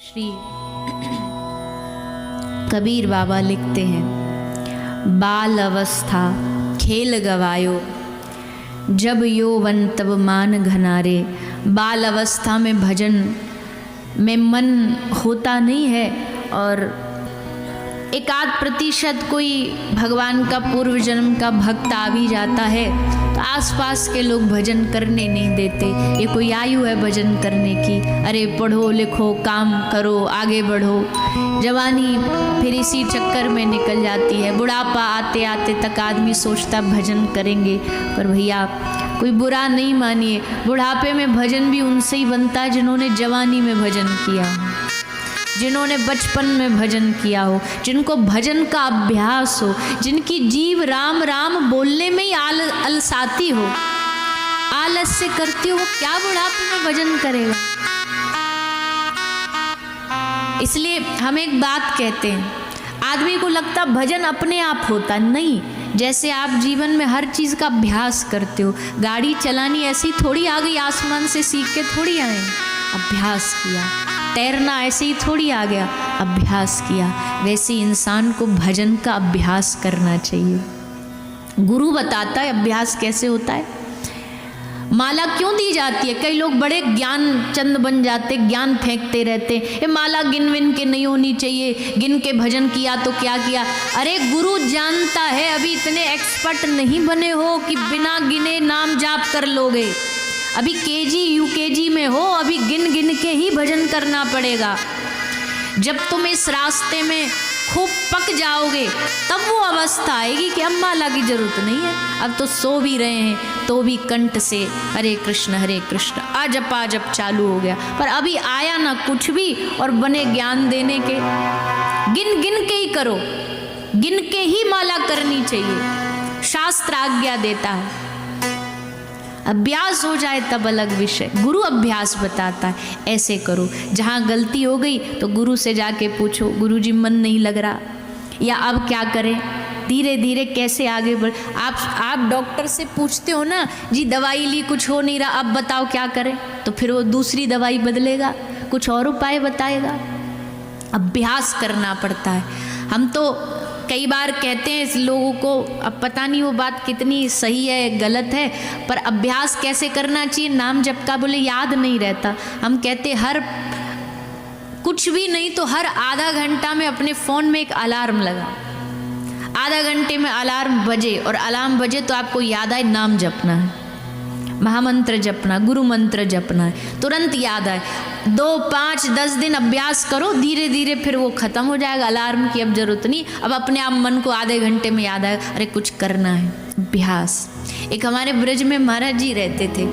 श्री कबीर बाबा लिखते हैं, बाल अवस्था खेल गवायो, जब यौवन तब मान घनारे। बाल अवस्था में भजन में मन होता नहीं है और 1-8% कोई भगवान का पूर्व जन्म का भक्त आ भी जाता है तो आसपास के लोग भजन करने नहीं देते। ये कोई आयु है भजन करने की? अरे पढ़ो लिखो काम करो आगे बढ़ो। जवानी फिर इसी चक्कर में निकल जाती है। बुढ़ापा आते आते तक आदमी सोचता भजन करेंगे, पर भैया कोई बुरा नहीं मानिए, बुढ़ापे में भजन भी उनसे ही बनता है जिन्होंने जवानी में भजन किया, जिन्होंने बचपन में भजन किया हो, जिनको भजन का अभ्यास हो, जिनकी जीव राम राम बोलने में ही अलसाती हो, आलस्य करती हो, क्या बुढ़ापे में भजन करेगा? इसलिए हम एक बात कहते हैं, आदमी को लगता भजन अपने आप होता नहीं। जैसे आप जीवन में हर चीज़ का अभ्यास करते हो, गाड़ी चलानी ऐसी थोड़ी आ गई आसमान से सीख के थोड़ी आए, अभ्यास किया। तैरना ऐसे ही थोड़ी आ गया, अभ्यास किया। वैसे इंसान को भजन का अभ्यास करना चाहिए। गुरु बताता है अभ्यास कैसे होता है। माला क्यों दी जाती है? कई लोग बड़े ज्ञान चंद बन जाते, ज्ञान फेंकते रहते, ये माला गिन विन के नहीं होनी चाहिए, गिन के भजन किया तो क्या किया। अरे गुरु जानता है अभी इतने एक्सपर्ट नहीं बने हो कि बिना गिने नाम जाप कर लोगे। अभी केजी यूकेजी में हो, अभी गिन गिन के ही भजन करना पड़ेगा। जब तुम इस रास्ते में खूब पक जाओगे तब वो अवस्था आएगी कि अब माला की जरूरत नहीं है। अब तो सो भी रहे हैं तो भी कंठ से हरे कृष्ण अजप चालू हो गया, पर अभी आया ना कुछ भी और बने ज्ञान देने के। गिन गिन के ही करो, गिन के ही माला करनी चाहिए, शास्त्र आज्ञा देता है। अभ्यास हो जाए तब अलग विषय। गुरु अभ्यास बताता है, ऐसे करो। जहाँ गलती हो गई तो गुरु से जाके पूछो, गुरुजी मन नहीं लग रहा, या अब क्या करें, धीरे धीरे कैसे आगे बढ़। आप डॉक्टर से पूछते हो ना, जी दवाई ली कुछ हो नहीं रहा, अब बताओ क्या करें, तो फिर वो दूसरी दवाई बदलेगा, कुछ और उपाय बताएगा। अभ्यास करना पड़ता है। हम तो कई बार कहते हैं इस लोगों को, अब पता नहीं वो बात कितनी सही है गलत है, पर अभ्यास कैसे करना चाहिए, नाम जप का बोले याद नहीं रहता। हम कहते हर कुछ भी नहीं तो हर आधा घंटा में अपने फ़ोन में एक अलार्म लगा, आधा घंटे में अलार्म बजे और अलार्म बजे तो आपको याद आए नाम जपना है, महामंत्र जपना, गुरु मंत्र जपना है, तुरंत याद आए। 2, 5, 10 दिन अभ्यास करो, धीरे धीरे फिर वो ख़त्म हो जाएगा। अलार्म की अब जरूरत नहीं, अब अपने आप मन को आधे घंटे में याद आएगा, अरे कुछ करना है। अभ्यास। एक हमारे ब्रज में महाराज जी रहते थे,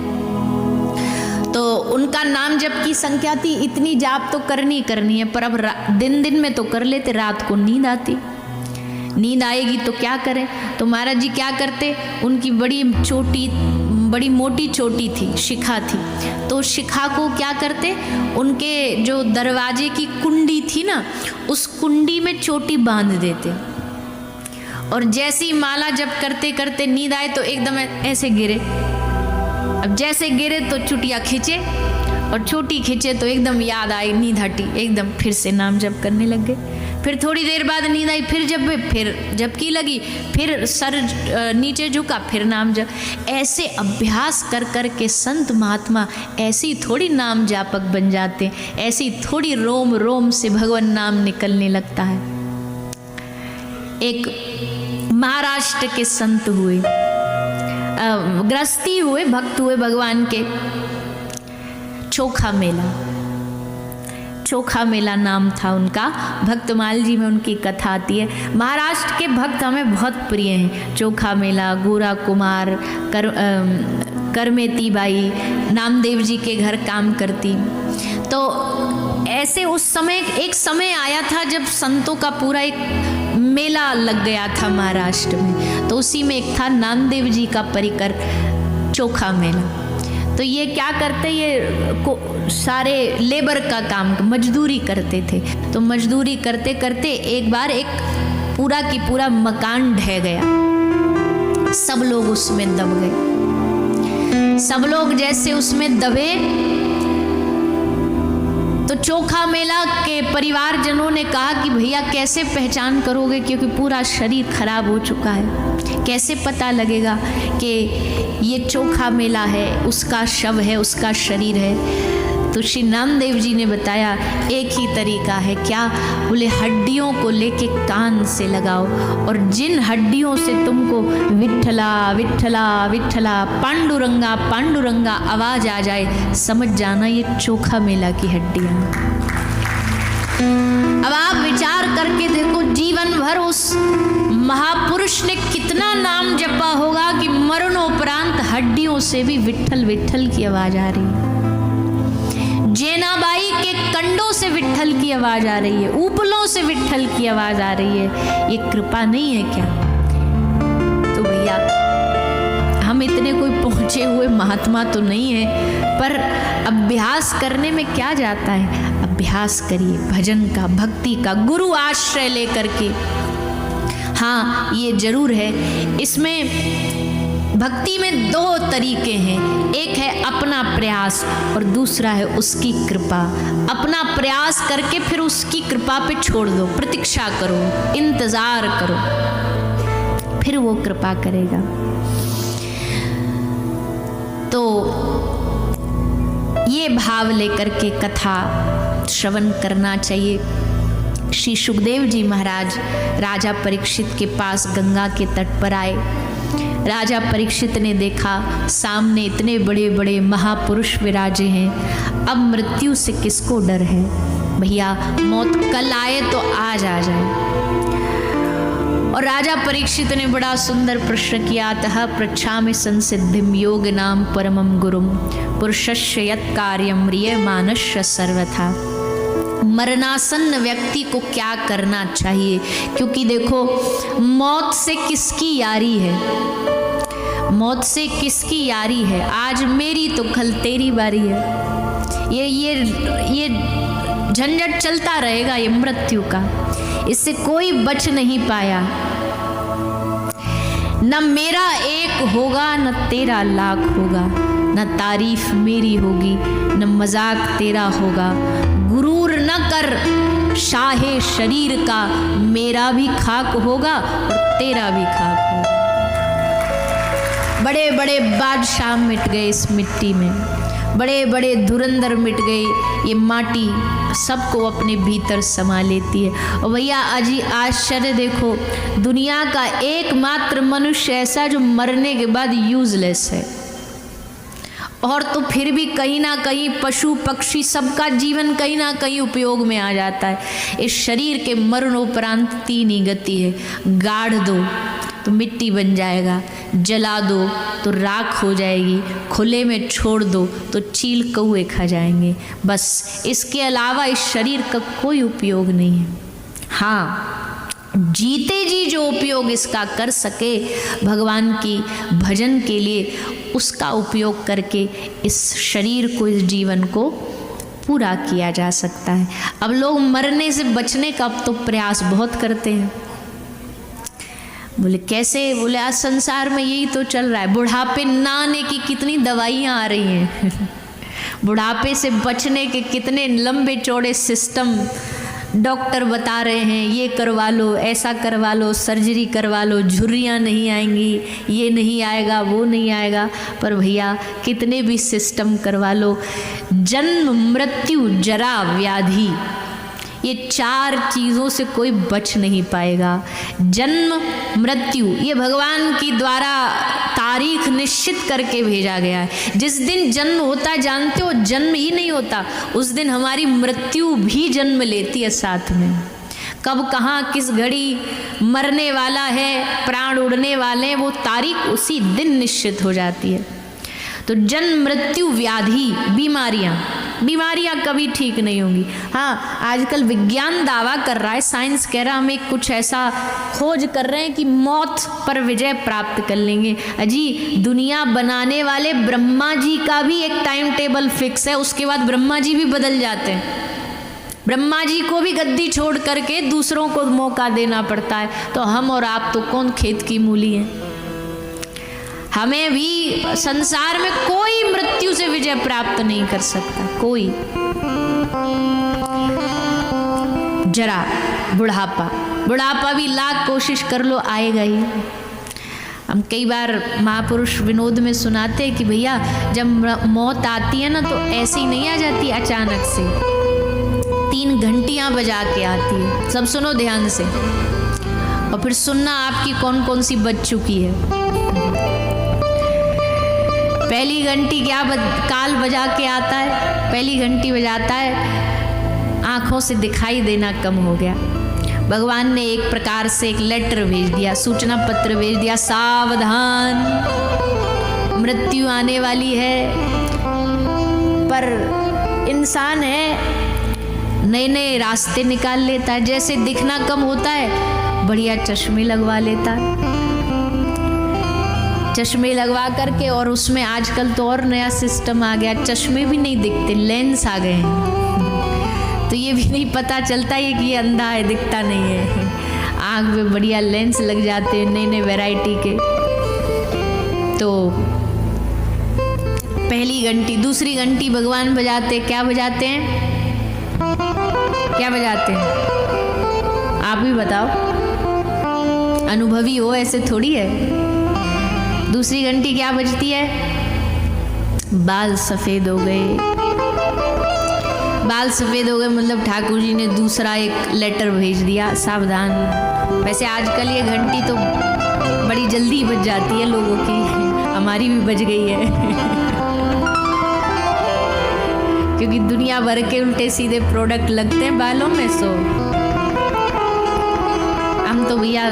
तो उनका नाम जप की संख्या थी, इतनी जाप तो करनी है, पर अब दिन दिन में तो कर लेते, रात को नींद आती, नींद आएगी तो क्या करें। तो महाराज जी क्या करते, उनकी बड़ी मोटी चोटी थी, शिखा थी, तो शिखा को क्या करते, उनके जो दरवाजे की कुंडी थी ना, उस कुंडी में चोटी बांध देते, और जैसी माला जप करते करते नींद आए तो एकदम ऐसे गिरे। अब जैसे गिरे तो चुटिया खींचे और छोटी खींचे तो एकदम याद आई, नींद हटी, एकदम फिर से नाम जप करने लग गए। फिर थोड़ी देर बाद नींद आई, फिर जबकि लगी, फिर सर नीचे झुका, फिर नाम जप। ऐसे अभ्यास कर कर के संत महात्मा ऐसी थोड़ी नाम जापक बन जाते, ऐसी थोड़ी रोम रोम से भगवान नाम निकलने लगता है। एक महाराष्ट्र के संत हुए, गृहस्थी हुए, भक्त हुए भगवान के। चोखा मेला नाम था उनका, भक्तमाल जी में उनकी कथा आती है। महाराष्ट्र के भक्त हमें बहुत प्रिय हैं, चोखा मेला, गोरा कुमार, करमेती बाई, नामदेव जी के घर काम करती। तो ऐसे उस समय एक समय आया था जब संतों का पूरा एक मेला लग गया था महाराष्ट्र में, तो उसी में एक था नामदेव जी का परिकर चोखा मेला। तो ये क्या करते, ये सारे लेबर का काम, मजदूरी करते थे। तो मजदूरी करते करते एक बार एक पूरा की पूरा मकान ढह गया, सब लोग उसमें दब गए। सब लोग जैसे उसमें दबे तो चोखा मेला के परिवारजनों ने कहा कि भैया कैसे पहचान करोगे, क्योंकि पूरा शरीर खराब हो चुका है, कैसे पता लगेगा कि ये चोखा मेला है, उसका शव है, उसका शरीर है। तो श्री नामदेव जी ने बताया एक ही तरीका है। क्या? बोले हड्डियों को लेके कान से लगाओ, और जिन हड्डियों से तुमको विठला विठला विठला पांडुरंगा पांडुरंगा आवाज आ जाए, समझ जाना ये चोखा मेला की हड्डियां। अब आप विचार करके देखो, जीवन भर उस महापुरुष ने कितना नाम जपा होगा कि मरणोपरांत हड्डियों से भी विठल विठल की आवाज आ रही है। जेनाबाई के कंडों से विठल की आवाज आ रही है, ऊपलों से विठल की आवाज आ रही है। ये कृपा नहीं है क्या? तो भैया हम इतने कोई पहुंचे हुए महात्मा तो नहीं है, पर अभ्यास करने में क्या जाता है। अभ्यास करिए भजन का, भक्ति का, गुरु आश्रय लेकर के। हाँ, ये जरूर है, इसमें भक्ति में दो तरीके हैं, एक है अपना प्रयास और दूसरा है उसकी कृपा। अपना प्रयास करके फिर उसकी कृपा पे छोड़ दो, प्रतीक्षा करो, इंतजार करो, फिर वो कृपा करेगा। तो ये भाव लेकर के कथा श्रवण करना चाहिए। श्री सुखदेव जी महाराज राजा परीक्षित के पास गंगा के तट पर आए। राजा परीक्षित ने देखा सामने इतने बड़े बड़े महापुरुष विराजे हैं, अब मृत्यु से किसको डर है। भैया मौत कल आए तो आज आ जाए। और राजा परीक्षित ने बड़ा सुंदर प्रश्न किया, अतः पृच्छामि संसिद्धिम योग नाम परमम गुरुम पुरुषस्य यत् कार्यम म्रियमाणस्य सर्वथा। मरणासन्न व्यक्ति को क्या करना चाहिए, क्योंकि देखो मौत से किसकी यारी है, मौत से किसकी यारी है। आज मेरी तो कल तेरी बारी है। ये झंझट चलता रहेगा, ये मृत्यु का, इससे कोई बच नहीं पाया। न मेरा एक होगा न तेरा लाख होगा, न तारीफ मेरी होगी न मजाक तेरा होगा। गुरूर न कर शाहे शरीर का, मेरा भी खाक होगा और तेरा भी खाक होगा। बड़े बड़े बादशाह मिट गए इस मिट्टी में, बड़े बड़े धुरंधर मिट गए। ये माटी सबको अपने भीतर समा लेती है। और भैया अजी आश्चर्य देखो, दुनिया का एकमात्र मनुष्य ऐसा जो मरने के बाद यूजलेस है, और तो फिर भी कहीं ना कहीं पशु पक्षी सबका जीवन कहीं ना कहीं उपयोग में आ जाता है। इस शरीर के मरणोपरांत तीन ही गति है, गाड़ दो तो मिट्टी बन जाएगा, जला दो तो राख हो जाएगी, खुले में छोड़ दो तो चील कौए खा जाएंगे। बस इसके अलावा इस शरीर का कोई उपयोग नहीं है। हाँ, जीते जी जो उपयोग इसका कर सके भगवान की भजन के लिए, उसका उपयोग करके इस शरीर को, इस जीवन को पूरा किया जा सकता है। अब लोग मरने से बचने का अब तो प्रयास बहुत करते हैं। बोले कैसे? बोले आज संसार में यही तो चल रहा है, बुढ़ापे ना आने की कितनी दवाइयाँ आ रही हैं बुढ़ापे से बचने के कितने लंबे चौड़े सिस्टम डॉक्टर बता रहे हैं, ये करवा लो, ऐसा करवा लो, सर्जरी करवा लो, झुर्रियाँ नहीं आएंगी, ये नहीं आएगा, वो नहीं आएगा। पर भैया कितने भी सिस्टम करवा लो, जन्म मृत्यु जरा व्याधि, ये चार चीज़ों से कोई बच नहीं पाएगा। जन्म मृत्यु ये भगवान की द्वारा तारीख निश्चित करके भेजा गया है। जिस दिन जन्म होता है, जानते हो, जन्म ही नहीं होता, उस दिन हमारी मृत्यु भी जन्म लेती है साथ में। कब कहाँ किस घड़ी मरने वाला है, प्राण उड़ने वाले हैं, वो तारीख उसी दिन निश्चित हो जाती है। तो जन्म मृत्यु व्याधि, बीमारियां कभी ठीक नहीं होंगी। हाँ, आजकल विज्ञान दावा कर रहा है, साइंस कह रहा है हमें कुछ ऐसा खोज कर रहे हैं कि मौत पर विजय प्राप्त कर लेंगे। अजी दुनिया बनाने वाले ब्रह्मा जी का भी एक टाइम टेबल फिक्स है, उसके बाद ब्रह्मा जी भी बदल जाते हैं। ब्रह्मा जी को भी गद्दी छोड़ करके दूसरों को मौका देना पड़ता है। तो हम और आप तो कौन खेत की मूली हैं। हमें भी संसार में कोई मृत्यु से विजय प्राप्त नहीं कर सकता, कोई। जरा बुढ़ापा भी लाख कोशिश कर लो आएगा ही। हम कई बार महापुरुष विनोद में सुनाते हैं कि भैया जब मौत आती है ना तो ऐसे ही नहीं आ जाती अचानक से, 3 घंटियां बजा के आती है। सब सुनो ध्यान से और फिर सुनना आपकी कौन कौन सी बज चुकी है। पहली घंटी क्या काल बजा के आता है, पहली घंटी बजाता है, आंखों से दिखाई देना कम हो गया। भगवान ने एक प्रकार से एक लेटर भेज दिया, सूचना पत्र भेज दिया, सावधान मृत्यु आने वाली है। पर इंसान है, नए नए रास्ते निकाल लेता है। जैसे दिखना कम होता है, बढ़िया चश्मे लगवा लेता है, चश्मे लगवा करके। और उसमें आजकल तो और नया सिस्टम आ गया, चश्मे भी नहीं दिखते, लेंस आ गए हैं। तो ये भी नहीं पता चलता है कि ये अंधा है, दिखता नहीं है। आँख में बढ़िया लेंस लग जाते हैं नई नई वैरायटी के। तो पहली घंटी, दूसरी घंटी भगवान बजाते, क्या बजाते हैं, क्या बजाते हैं, आप भी बताओ, अनुभवी हो, ऐसे थोड़ी है। दूसरी घंटी क्या बजती है, बाल सफेद हो गए। बाल सफ़ेद हो गए मतलब ठाकुर जी ने दूसरा एक लेटर भेज दिया, सावधान। वैसे आजकल ये घंटी तो बड़ी जल्दी बज जाती है लोगों की, हमारी भी बज गई है क्योंकि दुनिया भर के उल्टे सीधे प्रोडक्ट लगते हैं बालों में। सो हम तो भैया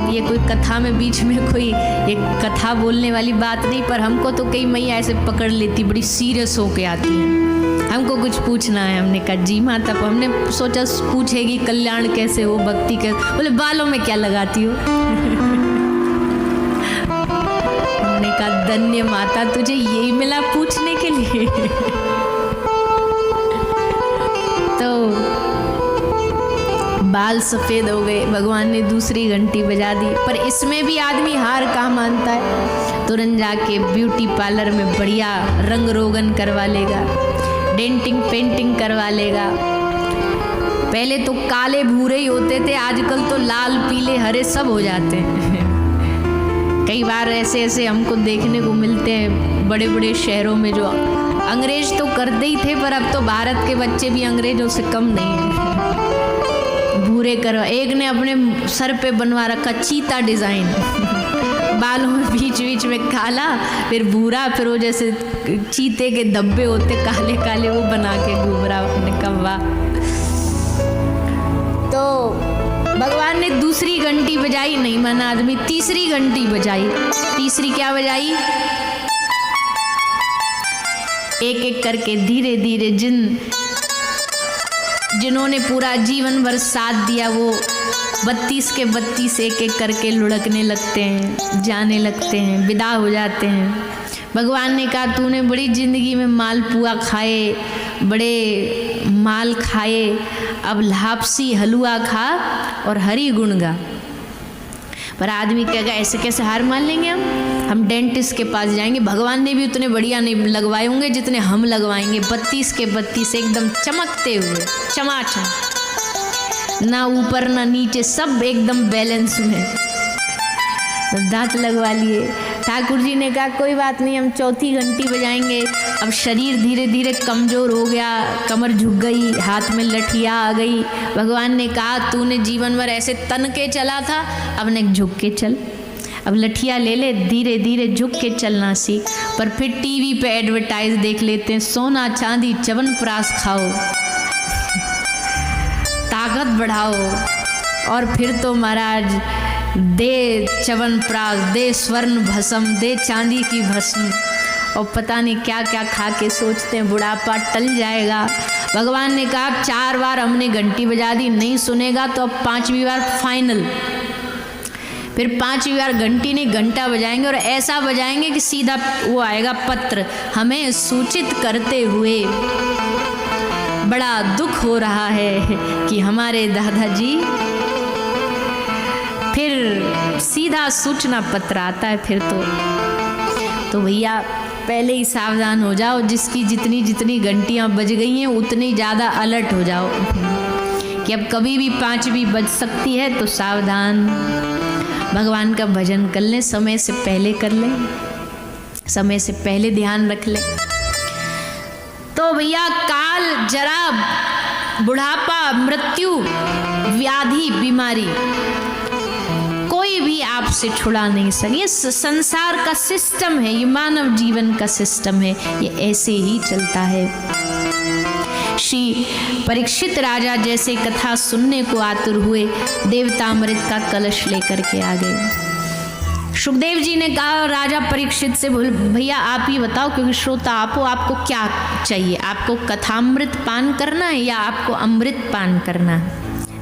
ये कोई कथा में बीच में कोई एक कथा बोलने वाली बात नहीं, पर हमको तो कई मैया ऐसे पकड़ लेती, बड़ी सीरियस होके आती हैं, हमको कुछ पूछना है। हमने कहा जी माँ, तब हमने सोचा पूछेगी कल्याण कैसे हो, भक्ति कैसे, बोले बालों में क्या लगाती हो हमने कहा धन्य माता, तुझे यही मिला पूछने के लिए तो बाल सफ़ेद हो गए, भगवान ने दूसरी घंटी बजा दी। पर इसमें भी आदमी हार कहाँ मानता है, तुरंत जाके ब्यूटी पार्लर में बढ़िया रंग रोगन करवा लेगा, डेंटिंग पेंटिंग करवा लेगा। पहले तो काले भूरे ही होते थे, आजकल तो लाल पीले हरे सब हो जाते हैं। कई बार ऐसे ऐसे हमको देखने को मिलते हैं बड़े बड़े शहरों में, जो अंग्रेज तो करते ही थे, पर अब तो भारत के बच्चे भी अंग्रेजों से कम नहीं है। भूरे करवा, एक ने अपने सर पे बनवा रखा चीता डिजाइन बालों में बीच बीच में काला, फिर भूरा, फिर वो जैसे चीते के धब्बे होते काले काले, वो बना के घूम रहा अपने कव्वा। तो भगवान ने दूसरी घंटी बजाई, नहीं माना आदमी, तीसरी घंटी बजाई। तीसरी क्या बजाई, एक एक करके धीरे धीरे जिन्होंने पूरा जीवन भर साथ दिया वो 32 के 32 एक एक करके लुढ़कने लगते हैं, जाने लगते हैं, विदा हो जाते हैं। भगवान ने कहा तूने बड़ी ज़िंदगी में मालपुआ खाए, बड़े माल खाए, अब लापसी हलवा खा और हरि गुण गा। पर आदमी कहेगा ऐसे कैसे हार मान लेंगे हम डेंटिस्ट के पास जाएंगे, भगवान ने भी उतने बढ़िया नहीं लगवाए होंगे जितने हम लगवाएंगे, 32 के 32 एकदम चमकते हुए, चमाचम, ना ऊपर ना नीचे, सब एकदम बैलेंस में। तो दांत लगवा लिए। ठाकुर जी ने कहा कोई बात नहीं, हम चौथी घंटी बजाएंगे। अब शरीर धीरे धीरे कमज़ोर हो गया, कमर झुक गई, हाथ में लठिया आ गई। भगवान ने कहा तूने जीवन भर ऐसे तन के चला था, अब ने झुक के चल, अब लठिया ले ले, धीरे धीरे झुक के चलना सीख। पर फिर टीवी पे एडवर्टाइज देख लेते हैं, सोना चांदी च्यवनप्राश खाओ, ताकत बढ़ाओ, और फिर तो महाराज दे च्यवनप्राश, दे स्वर्ण भस्म, दे चांदी की भस्म, और पता नहीं क्या क्या खा के सोचते हैं बुढ़ापा टल जाएगा। भगवान ने कहा 4 बार हमने घंटी बजा दी, नहीं सुनेगा तो अब 5वीं बार फाइनल। फिर 5वीं बार घंटी नहीं घंटा बजाएंगे, और ऐसा बजाएंगे कि सीधा वो आएगा पत्र, हमें सूचित करते हुए बड़ा दुख हो रहा है कि हमारे दादाजी। फिर सीधा सूचना पत्र आता है। फिर तो भैया पहले ही सावधान हो जाओ, जिसकी जितनी जितनी घंटियां बज गई हैं उतनी ज़्यादा अलर्ट हो जाओ कि अब कभी भी 5 भी बज सकती है, तो सावधान, भगवान का भजन कर लें, समय से पहले कर लें, समय से पहले ध्यान रख लें। तो भैया काल, जरा, बुढ़ापा, मृत्यु, व्याधि, बीमारी कोई भी आपसे छुड़ा नहीं सके। ये संसार का सिस्टम है, ये मानव जीवन का सिस्टम है, ये ऐसे ही चलता है। श्री परीक्षित राजा जैसे कथा सुनने को आतुर हुए, देवतामृत का कलश लेकर के आ गए। सुखदेव जी ने कहा राजा परीक्षित से, बोल भैया आप ही बताओ, क्योंकि श्रोता आप हो, आपको क्या चाहिए? आपको कथामृत पान करना है या आपको अमृत पान करना है?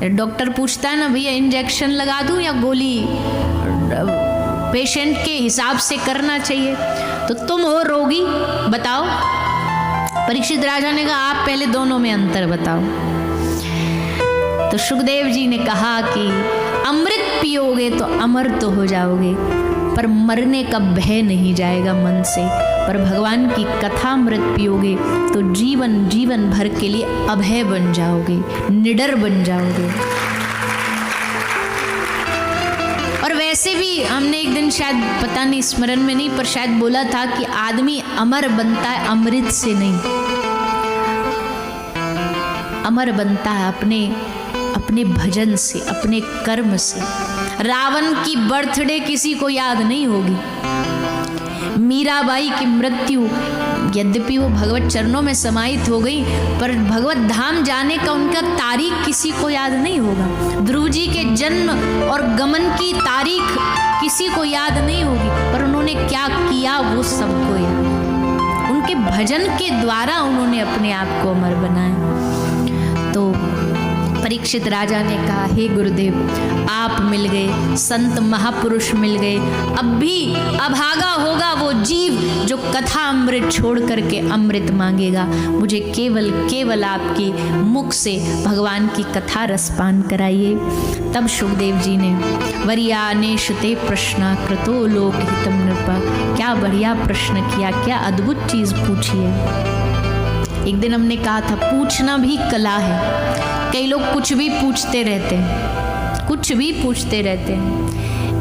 डॉक्टर पूछता है ना, भैया इंजेक्शन लगा दूं या गोली पेशेंट के हिसाब से करना चाहिए? तो तुम हो रोगी, बताओ। परीक्षित राजा ने कहा आप पहले दोनों में अंतर बताओ। तो सुखदेव जी ने कहा कि अमृत पियोगे तो अमर तो हो जाओगे, पर मरने का भय नहीं जाएगा मन से। पर भगवान की कथामृत पियोगे तो जीवन जीवन भर के लिए अभय बन जाओगे, निडर बन जाओगे। और वैसे भी हमने एक दिन शायद, पता नहीं स्मरण में नहीं, पर शायद बोला था कि आदमी अमर बनता है अमृत से नहीं, अमर बनता है अपने भजन से, अपने कर्म से। रावण की बर्थडे किसी को याद नहीं होगी, मीराबाई की मृत्यु यद्यपि वो भगवत चरणों में समाहित हो गई, पर भगवत धाम जाने का उनका तारीख किसी को याद नहीं होगा। ध्रुव जी के जन्म और गमन की तारीख किसी को याद नहीं होगी, पर उन्होंने क्या किया वो सबको याद। उनके भजन के द्वारा उन्होंने अपने आप को अमर बनाया। तो परीक्षित राजा ने कहा, हे गुरुदेव आप मिल गए, संत महापुरुष मिल गए, अब भी अभागा होगा वो जीव जो कथा अमृत छोड़ करके अमृत मांगेगा। मुझे केवल आपकी मुख से भगवान की कथा रसपान कराइए। तब सुखदेव जी ने, वरियानेशते प्रश्न कृतो लोक हितम नृपा, क्या बढ़िया प्रश्न किया, क्या अद्भुत चीज पूछी है। एक दिन हमने कहा था पूछना भी कला है। कई लोग कुछ भी पूछते रहते हैं, कुछ भी पूछते रहते हैं।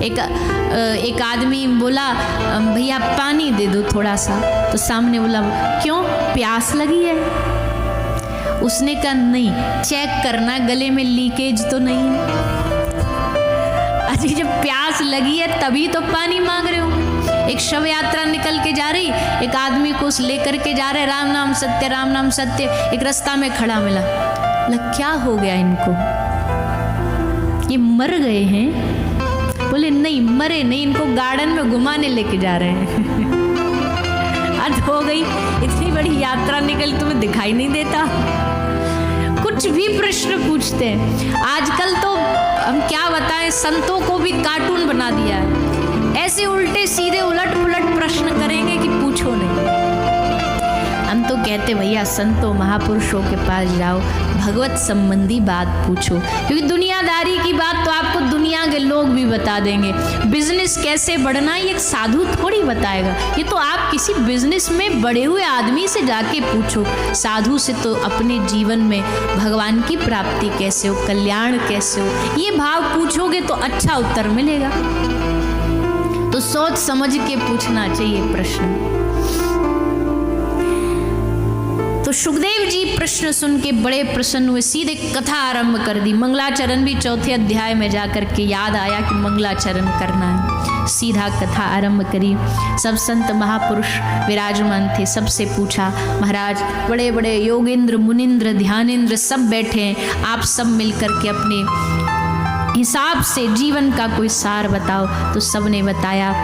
एक आदमी बोला भैया पानी दे दो थोड़ा सा, तो सामने बोला क्यों, प्यास लगी है? उसने कहा नहीं, चेक करना गले में लीकेज तो नहीं है। अरे जब प्यास लगी है तभी तो पानी मांग रहे हो। एक शव यात्रा निकल के जा रही, एक आदमी को उस लेकर के जा रहे, राम नाम सत्य राम नाम सत्य। एक रास्ता में खड़ा मिला, क्या हो गया इनको, ये मर गए हैं? बोले नहीं मरे नहीं, इनको गार्डन में घुमाने लेके जा रहे हैं। आज हो गई, इतनी बड़ी यात्रा निकल, तुम्हें दिखाई नहीं देता? कुछ भी प्रश्न पूछते हैं। आजकल तो हम क्या बताएं, संतों को भी कार्टून बना दिया है। ऐसे उल्टे सीधे उलट पुलट प्रश्न करेंगे कि पूछो नहीं। हम तो कहते भैया संतों महापुरुषों के पास जाओ, भगवत संबंधी बात पूछो, क्योंकि दुनियादारी की बात तो आपको दुनिया के लोग भी बता देंगे। बिजनेस कैसे बढ़ना ये एक साधु थोड़ी बताएगा, ये तो आप किसी बिजनेस में बड़े हुए आदमी से जाके पूछो। साधु से तो अपने जीवन में भगवान की प्राप्ति कैसे हो, कल्याण कैसे हो, ये भाव पूछोगे तो अच्छा उत्तर मिलेगा। तो सोच समझ के पूछना चाहिए प्रश्न। तो सुखदेव जी प्रश्न सुन के बड़े प्रसन्न हुए, सीधे कथा आरंभ कर दी। मंगलाचरण भी चौथे अध्याय में जाकर के याद आया कि मंगलाचरण करना है, सीधा कथा आरंभ करी। सब संत महापुरुष विराजमान थे, सबसे पूछा महाराज बड़े बड़े योगेंद्र मुनिंद्र ध्यानेंद्र सब बैठे हैं, आप सब मिलकर के अपने हिसाब से जीवन का कोई सार बताओ। तो सबने बताया,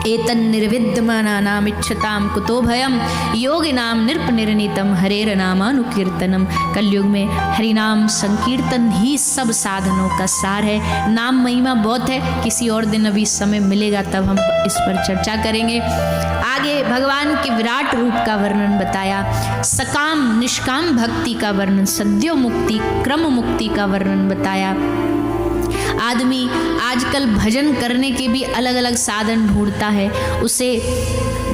एतन निर्विद्यमानानाम इच्छताम कुतो भयम योगिनाम नृपनिर्णीतम हरेर नामानुकीर्तनम। कलयुग में हरिनाम संकीर्तन ही सब साधनों का सार है। नाम महिमा बहुत है, किसी और दिन अभी समय मिलेगा तब हम इस पर चर्चा करेंगे। आगे भगवान के विराट रूप का वर्णन बताया, सकाम निष्काम भक्ति का वर्णन, सद्यो मुक्ति क्रम मुक्ति का वर्णन बताया। आदमी आजकल भजन करने के भी अलग अलग साधन ढूंढता है, उसे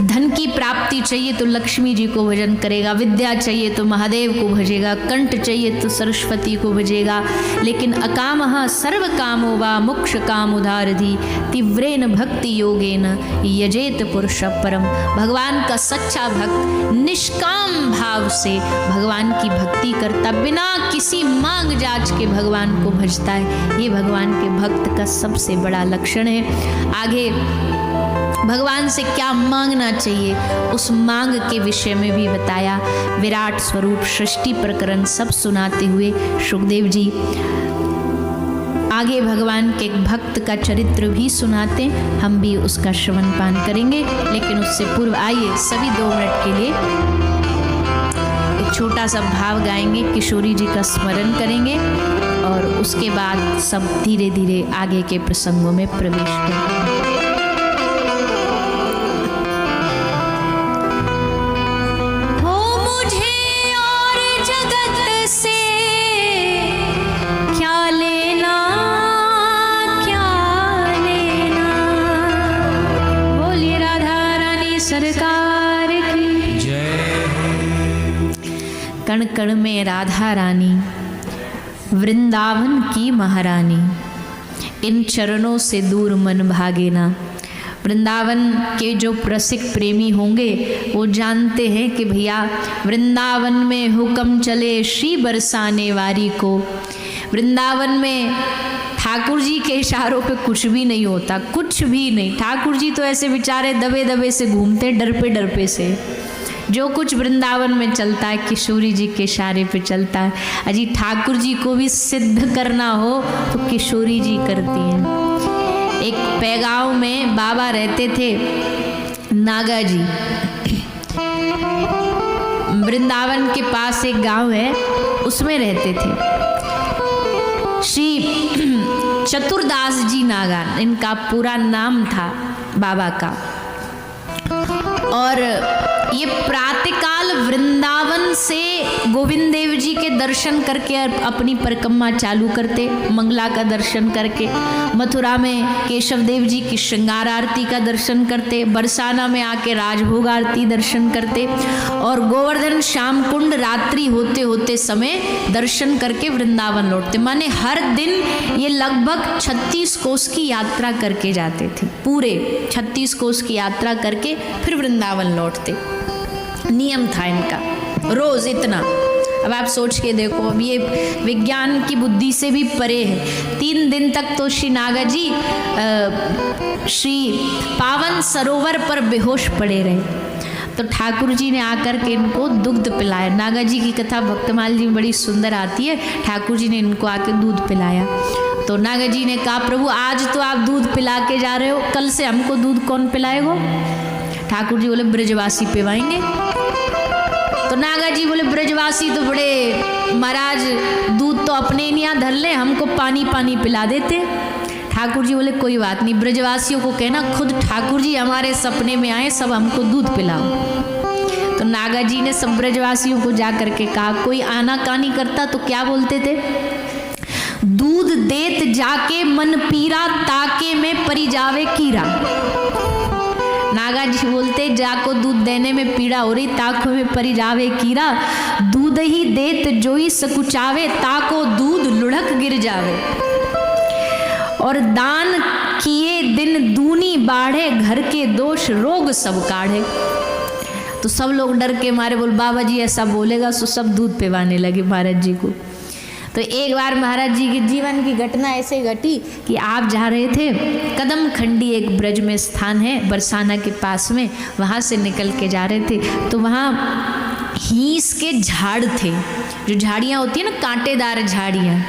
धन की प्राप्ति चाहिए तो लक्ष्मी जी को भजन करेगा, विद्या चाहिए तो महादेव को भजेगा, कंठ चाहिए तो सरस्वती को भजेगा। लेकिन अकामः सर्व कामो वा मोक्ष काम उदारधि तीव्रेन भक्ति योगेन यजेत पुरुष परम। भगवान का सच्चा भक्त निष्काम भाव से भगवान की भक्ति करता, बिना किसी मांग जांच के भगवान को भजता है। ये भगवान के भक्त का सबसे बड़ा लक्षण है। आगे भगवान से क्या मांगना चाहिए उस मांग के विषय में भी बताया। विराट स्वरूप सृष्टि प्रकरण सब सुनाते हुए सुखदेव जी आगे भगवान के एक भक्त का चरित्र भी सुनाते, हम भी उसका श्रवण पान करेंगे। लेकिन उससे पूर्व आइए सभी 2 मिनट के लिए एक छोटा सा भाव गाएंगे, किशोरी जी का स्मरण करेंगे और उसके बाद सब धीरे धीरे आगे के प्रसंगों में प्रवेश करेंगे। कण कण में राधा रानी, वृंदावन की महारानी, इन चरणों से दूर मन भागे ना। वृंदावन के जो रसिक प्रेमी होंगे वो जानते हैं कि भैया वृंदावन में हुक्म चले श्री बरसाने वारी को। वृंदावन में ठाकुर जी के इशारों पे कुछ भी नहीं होता, कुछ भी नहीं। ठाकुर जी तो ऐसे बेचारे दबे दबे से घूमते, डरपे डरपे से। जो कुछ वृंदावन में चलता है किशोरी जी के इशारे पे चलता है। अजी ठाकुर जी को भी सिद्ध करना हो तो किशोरी जी करती हैं। एक पैगांव में बाबा रहते थे, नागा जी। वृंदावन के पास एक गांव है, उसमें रहते थे। श्री चतुरदास जी नागा इनका पूरा नाम था बाबा का। और ये प्रातःकाल वृंदावन से गोविंद देव जी के दर्शन करके अपनी परिक्रमा चालू करते, मंगला का दर्शन करके। मथुरा में केशव देव जी की श्रृंगार आरती का दर्शन करते, बरसाना में आके राजभोग आरती दर्शन करते और गोवर्धन श्याम कुंड रात्रि होते होते समय दर्शन करके वृंदावन लौटते। माने हर दिन ये लगभग 36 कोस की यात्रा करके जाते थे, पूरे 36 कोस की यात्रा करके फिर वृंदावन लौटते। नियम था इनका, रोज इतना। अब आप सोच के देखो, अब ये विज्ञान की बुद्धि से भी परे है। 3 दिन तक तो श्री नागा जी श्री पावन सरोवर पर बेहोश पड़े रहे। तो ठाकुर जी ने आकर के इनको दुग्ध पिलाया। नागा जी की कथा भक्तमाल जी में बड़ी सुंदर आती है। ठाकुर जी ने इनको आके दूध पिलाया। तो नागा जी ने कहा, प्रभु आज तो आप दूध पिला के जा रहे हो, कल से हमको दूध कौन पिलाएगा? ठाकुर जी बोले ब्रजवासी पिवाएंगे। तो नागा जी बोले ब्रजवासी तो बड़े महाराज, दूध तो अपने नहीं यहाँ धर ले, हमको पानी पानी पिला देते। ठाकुर जी बोले कोई बात नहीं, ब्रजवासियों को कहना खुद ठाकुर जी हमारे सपने में आए, सब हमको दूध पिलाओ। तो नागा जी ने सब ब्रजवासियों को जा करके कहा। कोई आनाकानी करता तो क्या बोलते थे? दूध देत जाके मन पीरा, ताके में परी जावे कीरा। नागा जी बोलते, जाको दूध देने में पीड़ा हो रही, ताकों में परी जावे कीरा। दूध ही देत जोई सकुचावे, ताको दूध लुढ़क गिर जावे। और दान किए दिन दूनी बाढ़े, घर के दोष रोग सब काढ़े। तो सब लोग डर के मारे बोल बाबा जी ऐसा बोलेगा, तो सब दूध पिवाने लगे महाराज जी को। तो एक बार महाराज जी के जीवन की घटना ऐसे घटी कि आप जा रहे थे, कदम खंडी एक ब्रज में स्थान है बरसाना के पास में, वहाँ से निकल के जा रहे थे। तो वहाँ हीस के झाड़ थे, जो झाड़ियाँ होती है ना, कांटेदार झाड़ियाँ।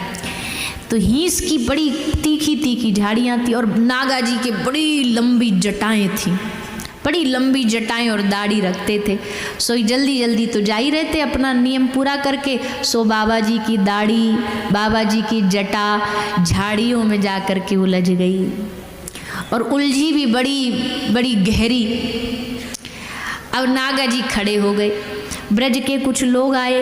तो हीस की बड़ी तीखी तीखी झाड़ियाँ थी और नागा जी के बड़ी लंबी जटाएँ थी, बड़ी लंबी जटाएं और दाढ़ी रखते थे। सो जल्दी जल्दी तो जा ही रहते अपना नियम पूरा करके। सो बाबा जी की दाढ़ी, बाबा जी की जटा झाड़ियों में जा कर के उलझ गई और उलझी भी बड़ी बड़ी गहरी। अब नागा जी खड़े हो गए। ब्रज के कुछ लोग आए,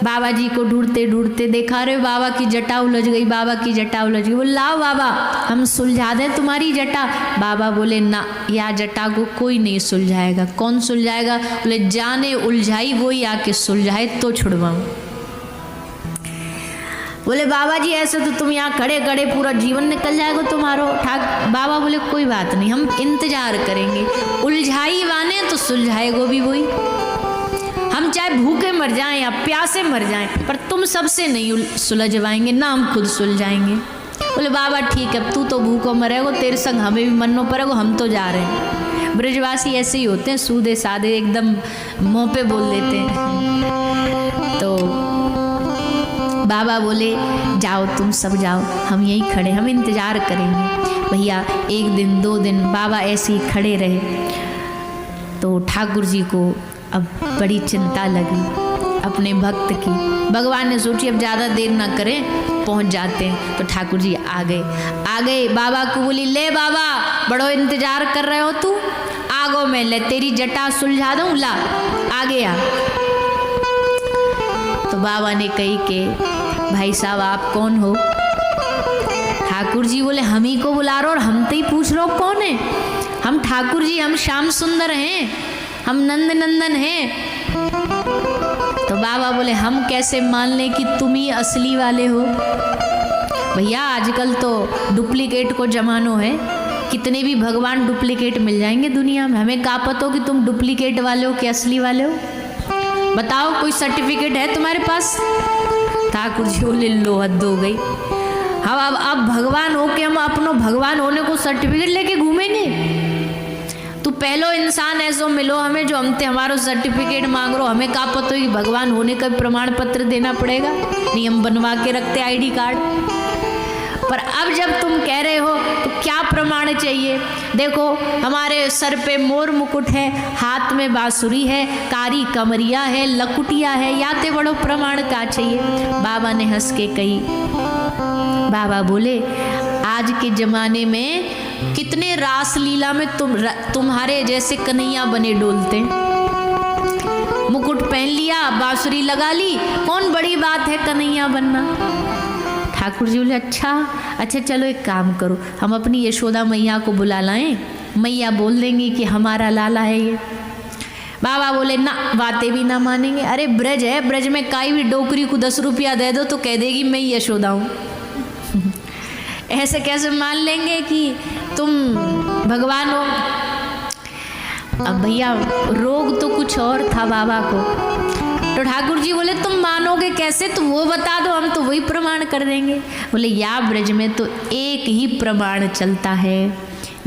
बाबा जी को ढूंढते ढूंढते देखा, रे बाबा की जटा उलझ गई, बाबा की जटा उलझ गई। बोले लाओ बाबा हम सुलझा दें तुम्हारी जटा। बाबा बोले ना, या जटा को कोई नहीं सुलझाएगा। कौन सुलझाएगा? बोले जाने उलझाई वही आके सुलझाए तो छुड़वाऊं। बोले बाबा जी ऐसे तो तुम यहाँ खड़े खड़े पूरा जीवन निकल जाएगा तुम्हारो। बाबा बोले कोई बात नहीं, हम इंतजार करेंगे, उलझाई वाने तो सुलझाएगो भी वही। हम चाहे भूखे मर जाएं या प्यासे मर जाएं, पर तुम सबसे नहीं सुलझवाएंगे ना, हम खुद सुलझाएंगे। बोले बाबा ठीक है, तू तो भूखो मरेगो, तेरे संग हमें भी मरना पड़ेगा, हम तो जा रहे हैं। ब्रजवासी ऐसे ही होते हैं, सूदे सादे, एकदम मुँह पे बोल देते हैं। तो बाबा बोले जाओ तुम सब जाओ, हम यहीं खड़े, हम इंतजार करेंगे। भैया 1 दिन 2 दिन बाबा ऐसे ही खड़े रहे। तो ठाकुर जी को अब बड़ी चिंता लगी अपने भक्त की। भगवान ने सोची अब ज़्यादा देर ना करें, पहुंच जाते हैं। तो ठाकुर जी आ गए बाबा को बोली ले बाबा बड़ो इंतजार कर रहे हो तू, आगो मैं ले तेरी जटा सुलझा दूँ, ला आगे आ। तो बाबा ने कही कि भाई साहब आप कौन हो? ठाकुर जी बोले हम ही को बुला रहे हो और हम तो ही पूछ रहे हो कौन है? हम ठाकुर जी, हम श्याम सुंदर हैं, हम नंद नंदन हैं। तो बाबा बोले हम कैसे मान लें कि तुम ही असली वाले हो? भैया आजकल तो डुप्लीकेट को जमानो है, कितने भी भगवान डुप्लीकेट मिल जाएंगे दुनिया में। हमें क्या पता हो कि तुम डुप्लीकेट वाले हो कि असली वाले हो? बताओ कोई सर्टिफिकेट है तुम्हारे पास? ठाकुर जी बोले लो हद हो गई, हम अब भगवान हो के हम अपनो भगवान होने को सर्टिफिकेट लेके घूमेंगे? तू पहलो इंसान ऐसो मिलो हमें जो हमते हमारो सर्टिफिकेट मांग रहे हो। हमें क्या पता है कि भगवान होने का प्रमाण पत्र देना पड़ेगा? नहीं, हम बनवा के रखते आईडी कार्ड। पर अब जब तुम कह रहे हो तो क्या प्रमाण चाहिए? देखो हमारे सर पे मोर मुकुट है, हाथ में बांसुरी है, कारी कमरिया है, लकुटिया है, या ते बड़ो प्रमाण का चाहिए? बाबा ने हंस के कही, बाबा बोले आज के जमाने में कितने रासलीला में तुम्हारे जैसे कन्हैया बने डोलते। मुकुट पहन लिया, बांसुरी लगा ली, कौन बड़ी बात है कन्हैया बनना? ठाकुर जी बोले अच्छा चलो एक काम करो, हम अपनी यशोदा मैया को बुला लाएं, मैया बोल देंगी कि हमारा लाला है ये। बाबा बोले ना, बातें भी ना मानेंगे। अरे ब्रज है, ब्रज में काई भी डोकरी को 10 रुपया दे दो तो कह देगी मैं यशोदा हूँ। ऐसे कैसे मान लेंगे कि तुम भगवान हो? अब भैया रोग तो कुछ और था बाबा को। तो ठाकुर जी बोले तुम मानोगे कैसे? तुम वो बता दो, हम तो वही प्रमाण कर देंगे। बोले या ब्रज में तो एक ही प्रमाण चलता है,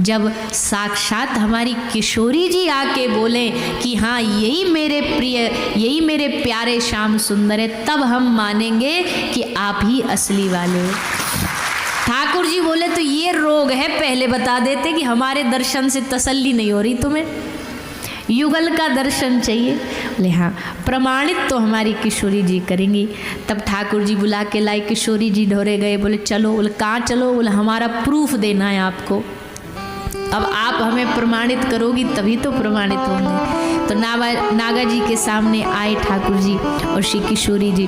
जब साक्षात हमारी किशोरी जी आके बोले कि हाँ यही मेरे प्रिय, यही मेरे प्यारे श्याम सुंदर है, तब हम मानेंगे कि आप ही असली वाले हो। ठाकुर जी बोले तो ये रोग है, पहले बता देते कि हमारे दर्शन से तसल्ली नहीं हो रही तुम्हें, युगल का दर्शन चाहिए। बोले हाँ प्रमाणित तो हमारी किशोरी जी करेंगी। तब ठाकुर जी बुला के लाए, किशोरी जी ढोरे गए। बोले चलो। बोले कहाँ चलो? बोले हमारा प्रूफ देना है आपको, अब आप हमें प्रमाणित करोगी तभी तो प्रमाणित होंगे। तो नागा जी के सामने आए ठाकुर जी और श्री किशोरी जी,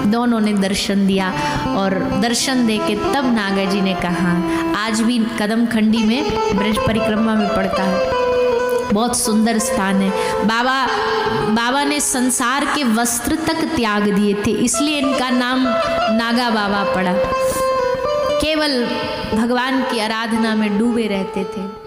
दोनों ने दर्शन दिया। और दर्शन दे के तब नागा जी ने कहा, आज भी कदम खंडी में ब्रज परिक्रमा में पड़ता है, बहुत सुंदर स्थान है। बाबा ने संसार के वस्त्र तक त्याग दिए थे, इसलिए इनका नाम नागा बाबा पड़ा। केवल भगवान की आराधना में डूबे रहते थे।